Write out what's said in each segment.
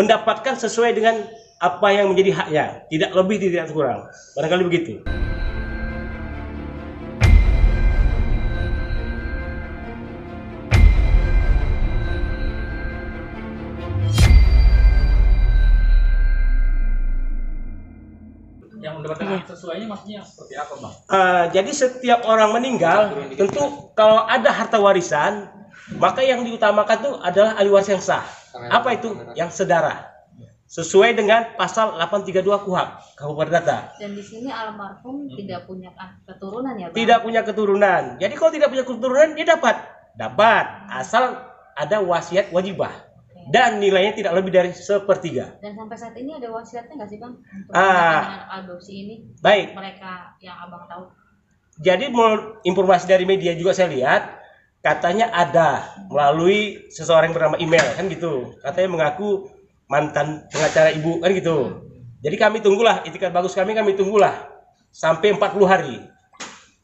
mendapatkan sesuai dengan apa yang menjadi haknya, tidak lebih tidak kurang. Barangkali begitu. Yang mendapatkan hak sesuainya maksudnya seperti apa, Bang? Jadi setiap orang meninggal, tentu kalau ada harta warisan, maka yang diutamakan itu adalah ahli waris yang sah. Apa itu? Yang sedarah. Sesuai dengan pasal 832 KUHP, KUHP Perdata. Dan di sini almarhum tidak punya keturunan ya, Bang? Tidak punya keturunan. Jadi kalau tidak punya keturunan, dia dapat asal ada wasiat wajibah. Dan nilainya tidak lebih dari 1/3. Dan sampai saat ini ada wasiatnya nggak sih, Bang? Untuk dengan adopsi ini? Baik. Mereka yang Abang tahu. Jadi informasi dari media juga saya lihat, katanya ada melalui seseorang yang bernama email, kan gitu. Katanya mengaku mantan pengacara ibu, kan gitu. Jadi kami tunggulah, itikat bagus kami tunggulah sampai 40 hari.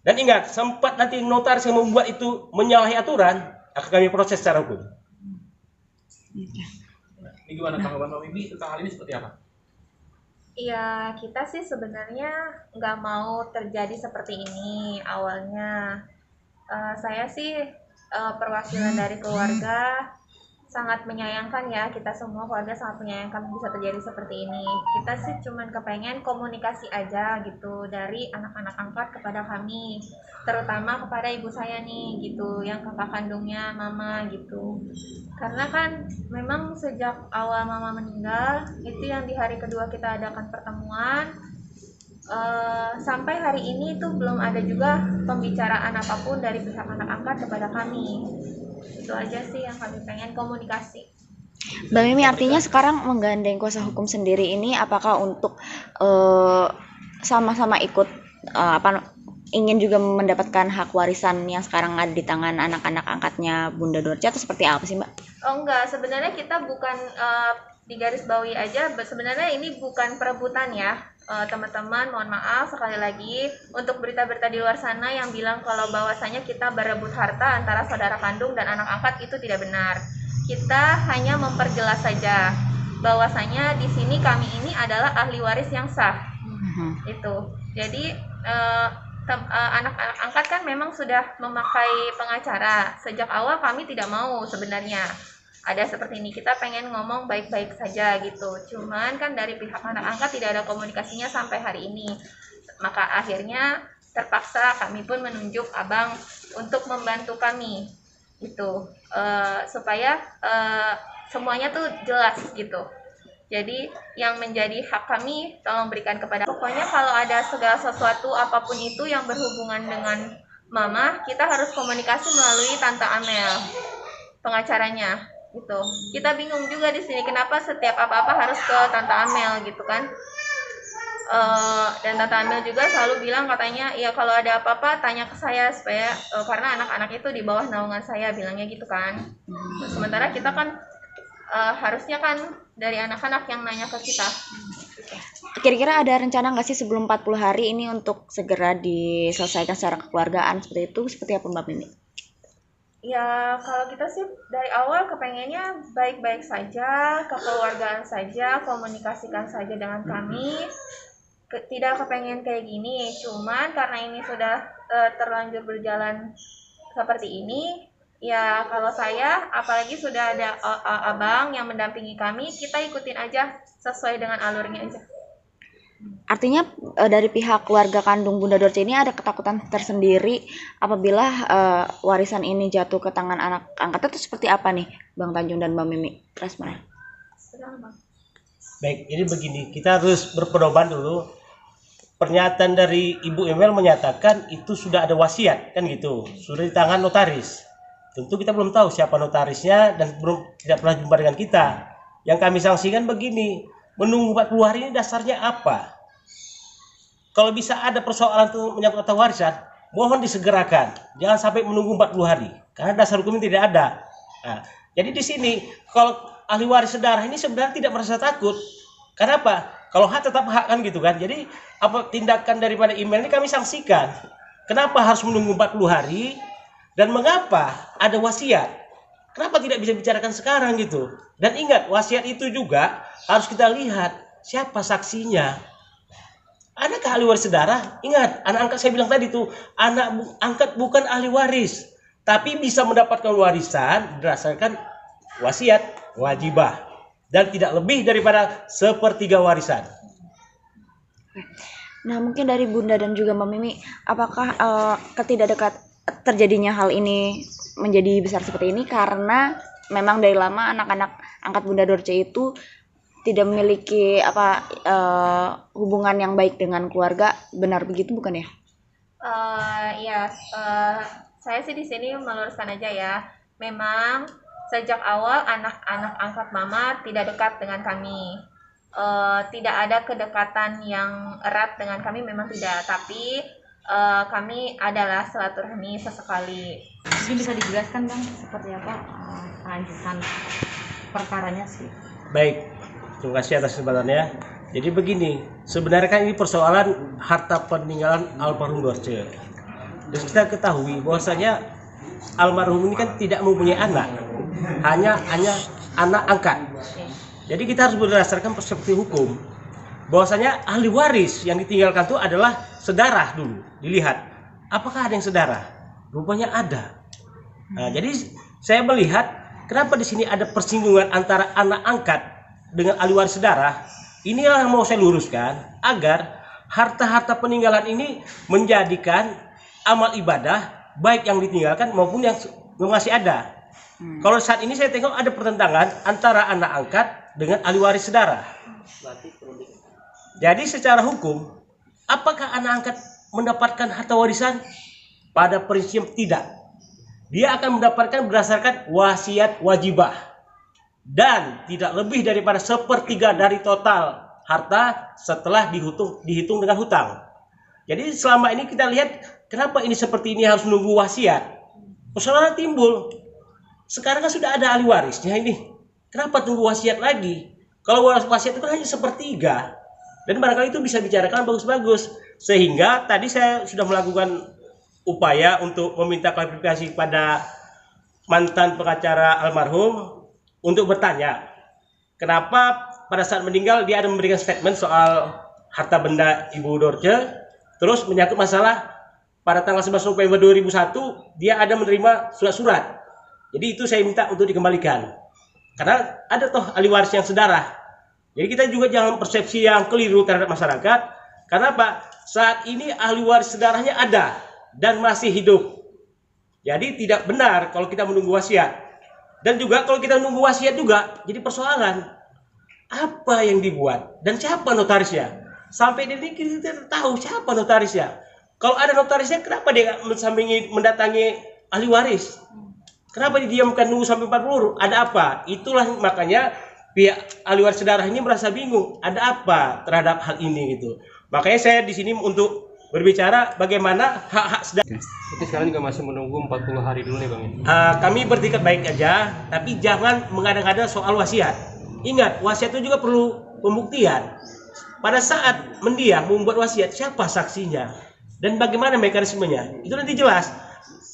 Dan ingat, sempat nanti notaris yang membuat itu menyalahi aturan, akan kami proses secara hukum. Ini gimana tanggapan Mbak Mimi tentang hal ini seperti apa? Ya, kita sih sebenarnya nggak mau terjadi seperti ini awalnya. Saya sih perwakilan dari keluarga sangat menyayangkan ya, kita semua keluarga sangat menyayangkan bisa terjadi seperti ini. Kita sih cuman kepengen komunikasi aja gitu dari anak-anak angkat kepada kami, terutama kepada ibu saya nih gitu, yang kakak kandungnya mama gitu. Karena kan memang sejak awal mama meninggal, itu yang di hari kedua kita adakan pertemuan, sampai hari ini tuh belum ada juga pembicaraan apapun dari pihak anak angkat kepada kami. Itu aja sih yang kami pengen, komunikasi. Mbak Mimi, artinya sekarang menggandeng kuasa hukum sendiri ini apakah untuk sama-sama ikut ingin juga mendapatkan hak warisan yang sekarang ada di tangan anak-anak angkatnya Bunda Dorce atau seperti apa sih, Mbak? Oh enggak, sebenarnya kita bukan di garis bawahi aja, sebenarnya ini bukan perebutan ya. Teman-teman, mohon maaf sekali lagi untuk berita-berita di luar sana yang bilang kalau bahwasanya kita berebut harta antara saudara kandung dan anak angkat, itu tidak benar. Kita hanya memperjelas saja bahwasanya di sini kami ini adalah ahli waris yang sah. Itu. Jadi anak-anak angkat kan memang sudah memakai pengacara. Sejak awal kami tidak mau sebenarnya ada seperti ini, kita pengen ngomong baik-baik saja gitu. Cuman kan dari pihak anak angkat tidak ada komunikasinya sampai hari ini. Maka akhirnya terpaksa kami pun menunjuk abang untuk membantu kami gitu, supaya semuanya tuh jelas gitu. Jadi yang menjadi hak kami tolong berikan kepada, pokoknya kalau ada segala sesuatu apapun itu yang berhubungan dengan mama, kita harus komunikasi melalui Tante Amel, pengacaranya gitu. Kita bingung juga di sini kenapa setiap apa-apa harus ke Tante Amel gitu kan. Dan Tante Amel juga selalu bilang katanya ya kalau ada apa-apa tanya ke saya, supaya karena anak-anak itu di bawah naungan saya, bilangnya gitu kan. Sementara kita kan harusnya kan dari anak-anak yang nanya ke kita. Kira-kira ada rencana nggak sih sebelum 40 hari ini untuk segera diselesaikan secara kekeluargaan seperti itu? Seperti apa, Mbak Mimi? Ya kalau kita sih dari awal kepengennya baik-baik saja, kekeluargaan saja, komunikasikan saja dengan kami. Tidak kepengen kayak gini, cuman karena ini sudah terlanjur berjalan seperti ini, ya kalau saya apalagi sudah ada abang yang mendampingi kami, kita ikutin aja sesuai dengan alurnya aja. Artinya dari pihak keluarga kandung Bunda Dorce ini ada ketakutan tersendiri apabila warisan ini jatuh ke tangan anak angkat, itu seperti apa nih Bang Tanjung dan Mbak Mimi? Baik, jadi begini, kita harus berpedoman dulu. Pernyataan dari Ibu Emel menyatakan itu sudah ada wasiat, kan gitu, sudah di tangan notaris. Tentu kita belum tahu siapa notarisnya dan tidak pernah jumpa dengan kita. Yang kami sanksikan begini, menunggu 40 hari ini dasarnya apa? Kalau bisa ada persoalan itu menyangkut harta warisan, mohon disegerakan. Jangan sampai menunggu 40 hari, karena dasar hukumnya tidak ada. Nah, jadi di sini kalau ahli waris sedarah ini sebenarnya tidak merasa takut. Kenapa? Kalau hak tetap hak kan gitu kan. Jadi apa tindakan daripada email ini kami sanksikan. Kenapa harus menunggu 40 hari dan mengapa ada wasiat? Kenapa tidak bisa bicarakan sekarang gitu? Dan ingat, wasiat itu juga harus kita lihat siapa saksinya. Adakah ahli waris sedarah? Ingat, anak angkat saya bilang tadi tuh, anak angkat bukan ahli waris, tapi bisa mendapatkan warisan berdasarkan wasiat wajibah dan tidak lebih daripada 1/3 warisan. Nah, mungkin dari Bunda dan juga Mbak Mimi, apakah terjadinya hal ini menjadi besar seperti ini karena memang dari lama anak-anak angkat Bunda Dorce itu tidak memiliki hubungan yang baik dengan keluarga, benar begitu bukan ya? Saya sih di sini meluruskan aja ya. Memang sejak awal anak-anak angkat mama tidak dekat dengan kami. Tidak ada kedekatan yang erat dengan kami, memang tidak. Tapi kami adalah silaturahmi sesekali. Jadi bisa dijelaskan Bang seperti apa kelanjutan perkaranya sih? Baik, terima kasih atas kesempatannya. Jadi begini, sebenarnya kan ini persoalan harta peninggalan almarhum Dorce. Dan kita ketahui bahwasanya almarhum ini kan tidak mempunyai anak, hanya anak angkat. Jadi kita harus berdasarkan perspektif hukum bahwasanya ahli waris yang ditinggalkan itu adalah sedarah dulu. Dilihat apakah ada yang sedarah, rupanya ada. Nah, jadi saya melihat kenapa di sini ada persinggungan antara anak angkat dengan ahli waris sedarah. Inilah yang mau saya luruskan agar harta-harta peninggalan ini menjadikan amal ibadah baik yang ditinggalkan maupun yang masih ada. Kalau saat ini saya tengok ada pertentangan antara anak angkat dengan ahli waris sedarah. Jadi secara hukum, apakah anak angkat mendapatkan harta warisan? Pada prinsip tidak. Dia akan mendapatkan berdasarkan wasiat wajibah dan tidak lebih daripada 1/3 dari total harta setelah dihitung dengan hutang. Jadi selama ini kita lihat kenapa ini seperti ini harus menunggu wasiat. Persoalan timbul. Sekarang kan sudah ada ahli warisnya ini. Kenapa tunggu wasiat lagi? Kalau wasiat itu hanya 1/3. Dan barangkali itu bisa bicarakan bagus-bagus. Sehingga tadi saya sudah melakukan upaya untuk meminta klarifikasi pada mantan pengacara almarhum untuk bertanya. Kenapa pada saat meninggal dia ada memberikan statement soal harta benda Ibu Dorce. Terus menyangkut masalah pada tanggal 11 November 2001 dia ada menerima surat-surat. Jadi itu saya minta untuk dikembalikan. Karena ada toh ahli waris yang sedarah. Jadi kita juga jangan persepsi yang keliru terhadap masyarakat. Karena apa? Saat ini ahli waris sedarahnya ada dan masih hidup. Jadi tidak benar kalau kita menunggu wasiat. Dan juga kalau kita menunggu wasiat juga jadi persoalan. Apa yang dibuat dan siapa notarisnya? Sampai ini kita tahu siapa notarisnya. Kalau ada notarisnya kenapa dia nggak mendatangi ahli waris? Kenapa didiamkan nunggu sampai 40? Ada apa? Itulah makanya pihak ahli waris sedarah ini merasa bingung. Ada apa terhadap hal ini gitu. Makanya saya di sini untuk berbicara bagaimana hak-hak sedarah. Itu sekarang juga masih menunggu 40 hari dulu nih Bang. Kami bertikat baik aja, tapi jangan mengada-ngada soal wasiat. Ingat, wasiat itu juga perlu pembuktian. Pada saat mendiang membuat wasiat, siapa saksinya dan bagaimana mekanismenya? Itu nanti jelas.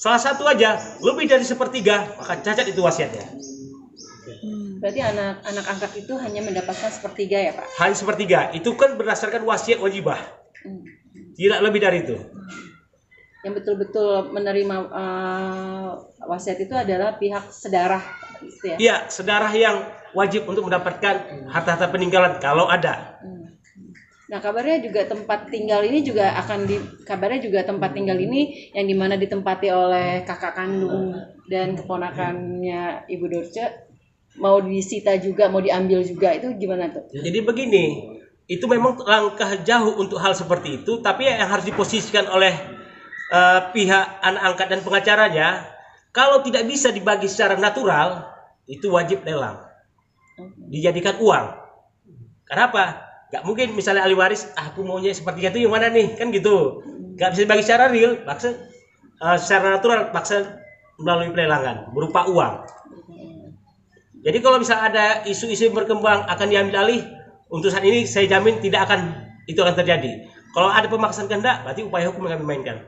Salah satu aja lebih dari 1/3 maka cacat itu wasiatnya. Berarti anak angkat itu hanya mendapatkan 1/3 ya Pak? Hanya 1/3. Itu kan berdasarkan wasiat wajibah. Tidak lebih dari itu. Yang betul-betul menerima wasiat itu adalah pihak sedarah, gitu ya? Iya, sedarah yang wajib untuk mendapatkan harta-harta peninggalan kalau ada. Nah, kabarnya juga tempat tinggal ini juga tempat tinggal ini yang dimana ditempati oleh kakak kandung dan keponakannya Ibu Dorce mau disita juga, mau diambil juga, itu gimana tuh? Jadi begini, itu memang langkah jauh untuk hal seperti itu, tapi yang harus diposisikan oleh pihak anak angkat dan pengacaranya, kalau tidak bisa dibagi secara natural, itu wajib lelang, dijadikan uang. Kenapa? Gak mungkin misalnya ahli waris, aku maunya seperti itu yang mana nih, kan gitu. Gak bisa dibagi secara real, paksa secara natural, paksa melalui pelelangan berupa uang. Jadi kalau misalnya ada isu-isu berkembang akan diambil alih, untuk saat ini saya jamin itu akan terjadi. Kalau ada pemaksaan kehendak, berarti upaya hukum yang kami mainkan.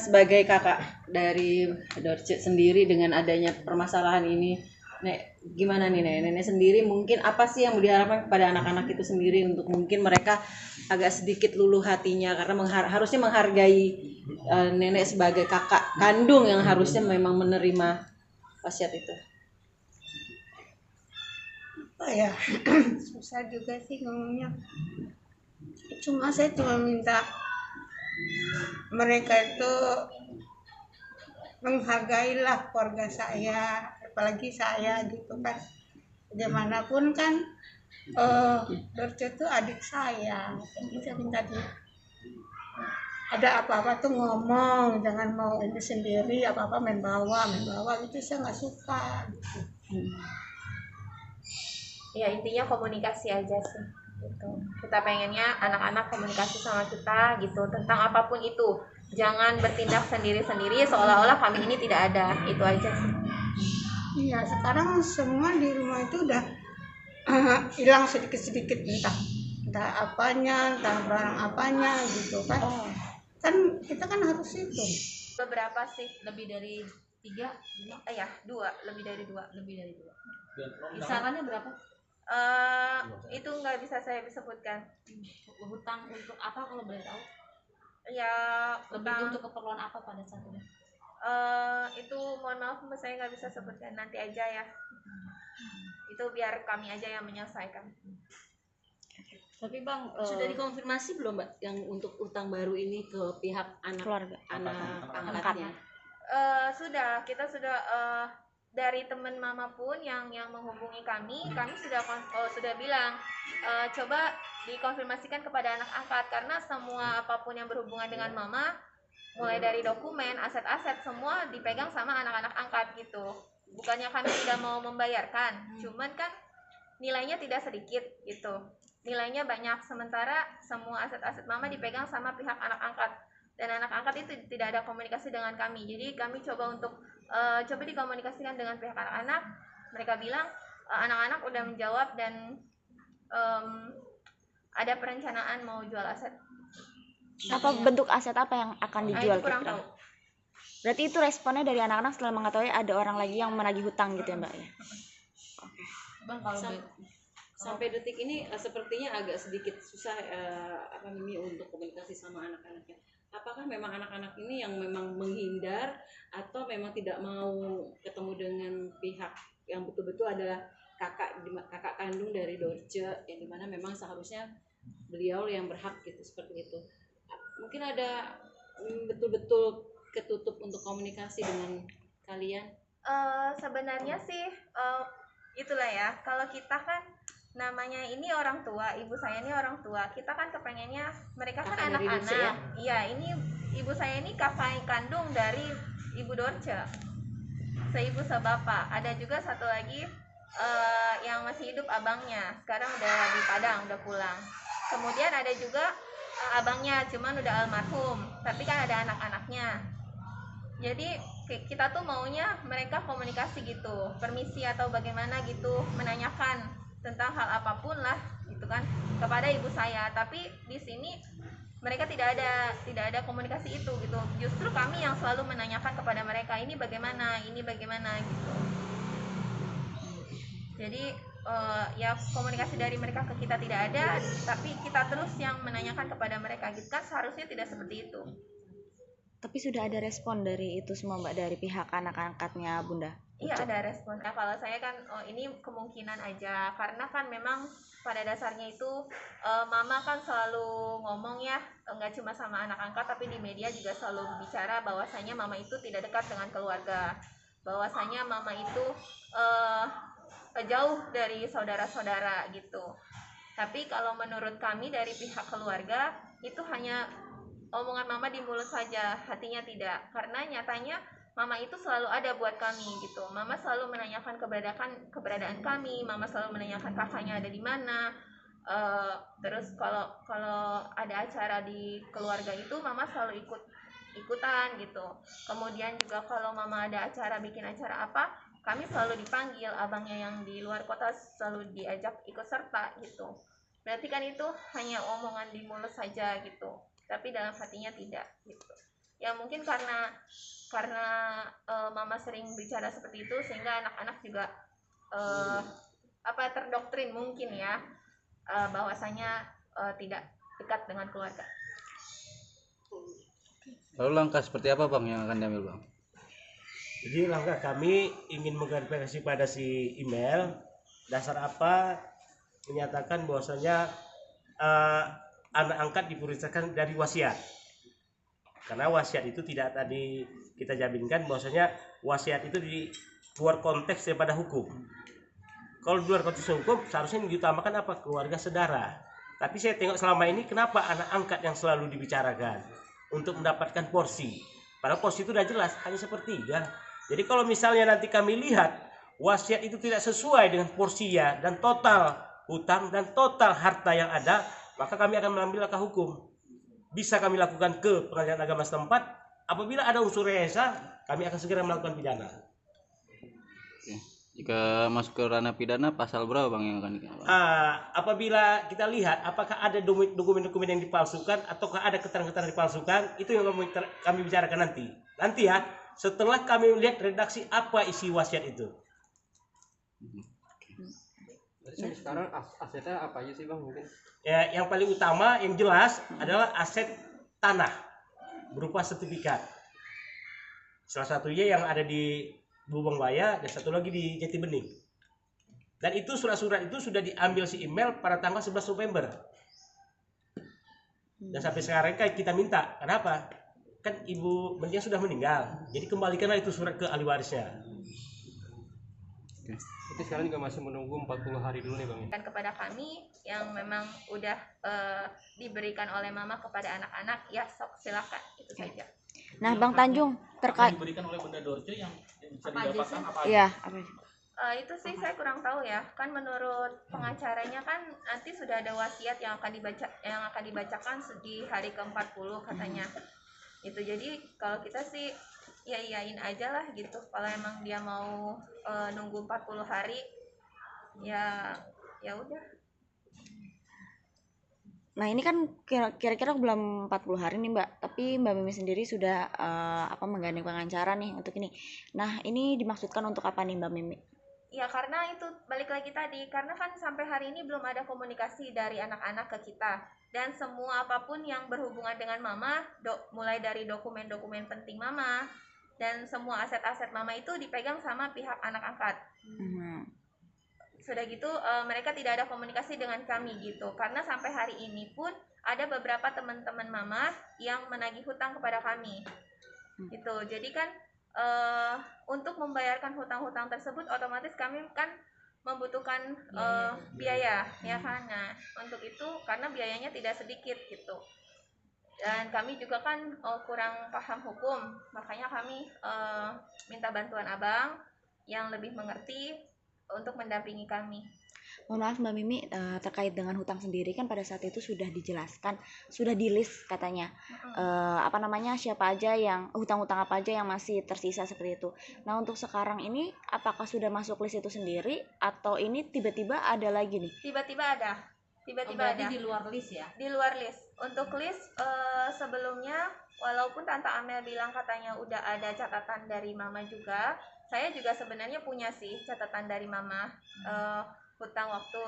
Sebagai kakak dari Dorce sendiri dengan adanya permasalahan ini, Nek, gimana nih Nenek sendiri mungkin apa sih yang diharapkan kepada anak-anak itu sendiri untuk mungkin mereka agak sedikit luluh hatinya karena harusnya menghargai Nenek sebagai kakak kandung yang harusnya memang menerima wasiat itu. Oh ya, susah juga sih ngomongnya. Saya cuma minta mereka itu menghargailah keluarga saya, apalagi saya gitu kan. Bagaimanapun kan Dorce itu adik saya. Jadi saya minta dia ada apa-apa tuh ngomong, jangan mau ini sendiri, apa-apa main bawa gitu, saya nggak suka gitu. Ya intinya komunikasi aja sih gitu. Kita pengennya anak-anak komunikasi sama kita gitu tentang apapun itu, jangan bertindak sendiri-sendiri seolah-olah kami ini tidak ada, itu aja sih. Iya, sekarang semua di rumah itu udah hilang sedikit-sedikit, entah apanya, entah barang apanya gitu kan. Kan kita kan harus itu. Beberapa sih, lebih dari 2, lebih dari 2. Kisarannya berapa? Itu nggak bisa saya sebutkan. Hutang untuk apa kalau boleh tahu? Ya Lebih untuk keperluan apa pada saat itu? itu mohon maaf saya nggak bisa sebutkan, nanti aja ya. Itu biar kami aja yang menyelesaikan. Tapi Bang, sudah dikonfirmasi belum Mbak yang untuk utang baru ini ke pihak Keluarga. anak angkatnya? Sudah, kita sudah dari teman mama pun yang menghubungi kami sudah bilang coba dikonfirmasikan kepada anak angkat, karena semua apapun yang berhubungan dengan mama, mulai dari dokumen, aset-aset semua dipegang sama anak-anak angkat gitu. Bukannya kami tidak mau membayarkan, cuman kan nilainya tidak sedikit gitu. Nilainya banyak, sementara semua aset-aset mama dipegang sama pihak anak angkat. Dan anak angkat itu tidak ada komunikasi dengan kami. Jadi kami coba untuk coba dikomunikasikan dengan pihak anak-anak. Mereka bilang anak-anak udah menjawab dan ada perencanaan mau jual aset. Apa bentuk aset apa yang akan dijual Itu kurang kira-kira? tahu. Berarti itu responnya dari anak-anak setelah mengetahui ada orang lagi yang menagih hutang gitu ya Mbak ya? Bang, kalau sampai detik ini sepertinya agak sedikit susah Mimi untuk komunikasi sama anak-anaknya. Apakah memang anak-anak ini yang memang menghindar atau memang tidak mau ketemu dengan pihak yang betul-betul adalah kakak kandung dari Dorce, yang dimana memang seharusnya beliau yang berhak gitu, seperti itu. Mungkin ada betul-betul ketutup untuk komunikasi dengan kalian? Sebenarnya sih itulah ya, kalau kita kan namanya ini orang tua, ibu saya ini orang tua, kita kan kepengennya mereka kan anak-anak ya? Iya, ini ibu saya ini kakak kandung dari ibu Dorce, seibu sebapak. Ada juga satu lagi yang masih hidup, abangnya sekarang udah di Padang, udah pulang. Kemudian ada juga abangnya, cuman udah almarhum, tapi kan ada anak-anaknya. Jadi kita tuh maunya mereka komunikasi gitu, permisi atau bagaimana gitu, menanyakan tentang hal apapun lah gitu kan kepada ibu saya. Tapi di sini mereka tidak ada komunikasi itu gitu. Justru kami yang selalu menanyakan kepada mereka ini bagaimana gitu. Jadi ya komunikasi dari mereka ke kita tidak ada, tapi kita terus yang menanyakan kepada mereka gitu kan, seharusnya tidak seperti itu. Tapi sudah ada respon dari itu semua Mbak, dari pihak anak angkatnya Bunda? Iya, ada respon. Nah, kalau saya kan ini kemungkinan aja, karena kan memang pada dasarnya itu mama kan selalu ngomong ya, nggak cuma sama anak angkat tapi di media juga selalu bicara bahwasanya mama itu tidak dekat dengan keluarga, bahwasanya mama itu jauh dari saudara-saudara gitu. Tapi kalau menurut kami dari pihak keluarga itu hanya omongan mama di mulut saja, hatinya tidak. Karena nyatanya mama itu selalu ada buat kami gitu. Mama selalu menanyakan keberadaan kami, mama selalu menanyakan kakaknya ada di mana. Terus kalau ada acara di keluarga itu mama selalu ikutan gitu. Kemudian juga kalau mama ada acara, bikin acara apa, kami selalu dipanggil, abangnya yang di luar kota selalu diajak ikut serta gitu. Berarti kan itu hanya omongan di mulut saja gitu. tapi dalam hatinya tidak gitu. Ya mungkin karena mama sering bicara seperti itu sehingga anak-anak juga terdoktrin mungkin ya, bahwasanya tidak dekat dengan keluarga. Lalu langkah seperti apa Bang yang akan diambil Bang? Jadi langkah kami ingin mengklarifikasi pada si email dasar apa menyatakan bahwasanya anak angkat diprioritaskan dari wasiat. Karena wasiat itu tidak tadi kita jaminkan bahwasanya wasiat itu di luar konteks daripada hukum. Kalau di luar konteks hukum seharusnya yang diutamakan apa? Keluarga saudara. Tapi saya tengok selama ini kenapa anak angkat yang selalu dibicarakan untuk mendapatkan porsi. Padahal porsi itu sudah jelas hanya sepertiga. Jadi kalau misalnya nanti kami lihat wasiat itu tidak sesuai dengan porsinya dan total hutang dan total harta yang ada, maka kami akan mengambil langkah hukum. Bisa kami lakukan ke pengadilan agama setempat. Apabila ada unsur rekayasa, kami akan segera melakukan pidana. Oke. Jika masuk ke ranah pidana, pasal berapa Bang yang akan dikenakan? Apabila kita lihat apakah ada dokumen-dokumen yang dipalsukan ataukah ada keterangan-keterangan dipalsukan, itu yang kami bicarakan nanti. Nanti ya, setelah kami melihat redaksi apa isi wasiat itu. Jadi sekarang asetnya apa aja sih Bang mungkin? Ya, yang paling utama yang jelas adalah aset tanah berupa sertifikat. Salah satunya yang ada di Lubang Baya dan satu lagi di Jati Bening. Dan itu surat-surat itu sudah diambil si email pada tanggal 11 November. Dan sampai sekarang kan kita minta, kenapa? Kan Ibu Mendiang sudah meninggal. Jadi kembalikanlah itu surat ke ahli warisnya. Jadi sekarang juga masih menunggu 40 hari dulu nih Bang. Dan kepada kami yang memang udah diberikan oleh mama kepada anak-anak, ya sok silakan, itu saja. Nah, Bang Tanjung terkait diberikan oleh Bunda Dorce yang bisa didapatkan apa aja? iya, apa aja? Itu sih saya kurang tahu ya. Kan menurut pengacaranya kan nanti sudah ada wasiat yang akan dibacakan di hari ke-40 katanya. Itu jadi kalau kita sih ya iyain aja lah gitu. Kalau emang dia mau nunggu 40 hari ya udah. Nah, ini kan kira-kira belum 40 hari nih, Mbak. Tapi Mbak Mimi sendiri sudah menggandeng pengacara nih untuk ini. Nah, ini dimaksudkan untuk apa nih, Mbak Mimi? Ya karena itu balik lagi tadi, karena kan sampai hari ini belum ada komunikasi dari anak-anak ke kita. Dan semua apapun yang berhubungan dengan mama, mulai dari dokumen-dokumen penting mama, dan semua aset-aset mama itu dipegang sama pihak anak angkat. Sudah gitu mereka tidak ada komunikasi dengan kami gitu. Karena sampai hari ini pun ada beberapa teman-teman mama yang menagih hutang kepada kami. Gitu. Jadi kan untuk membayarkan hutang-hutang tersebut otomatis kami kan membutuhkan biaya ya kan. Nah, untuk itu karena biayanya tidak sedikit gitu. Dan kami juga kan kurang paham hukum, makanya kami minta bantuan Abang yang lebih mengerti untuk mendampingi kami. Mohon maaf Mbak Mimi, terkait dengan hutang sendiri kan pada saat itu sudah dijelaskan, sudah di list katanya siapa aja yang hutang-hutang apa aja yang masih tersisa seperti itu. Nah, untuk sekarang ini apakah sudah masuk list itu sendiri atau ini tiba-tiba ada lagi nih? Tiba-tiba ada di luar list ya? Di luar list. Untuk list sebelumnya walaupun Tante Amel bilang katanya udah ada catatan dari Mama juga, saya juga sebenarnya punya sih catatan dari Mama. Hutang waktu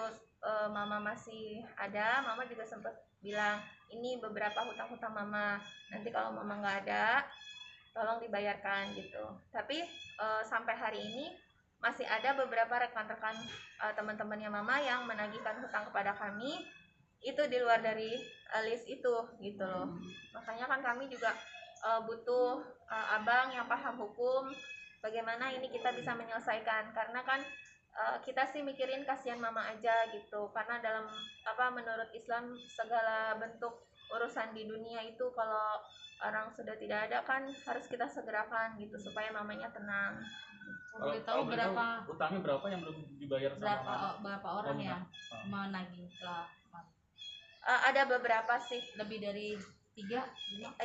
Mama masih ada, Mama juga sempat bilang ini beberapa hutang-hutang Mama, nanti kalau Mama nggak ada tolong dibayarkan gitu. Tapi sampai hari ini masih ada beberapa rekan-rekan teman-temannya Mama yang menagihkan hutang kepada kami, itu di luar dari list itu gitu loh. Makanya kan kami juga butuh Abang yang paham hukum, bagaimana ini kita bisa menyelesaikan, karena kan kita sih mikirin kasihan Mama aja gitu, karena dalam menurut Islam segala bentuk urusan di dunia itu kalau orang sudah tidak ada kan harus kita segerakan gitu supaya mamanya tenang. Boleh tahu berapa hutangnya berapa yang belum dibayar sama berapa orang yang menagih ke ada beberapa sih, lebih dari 3?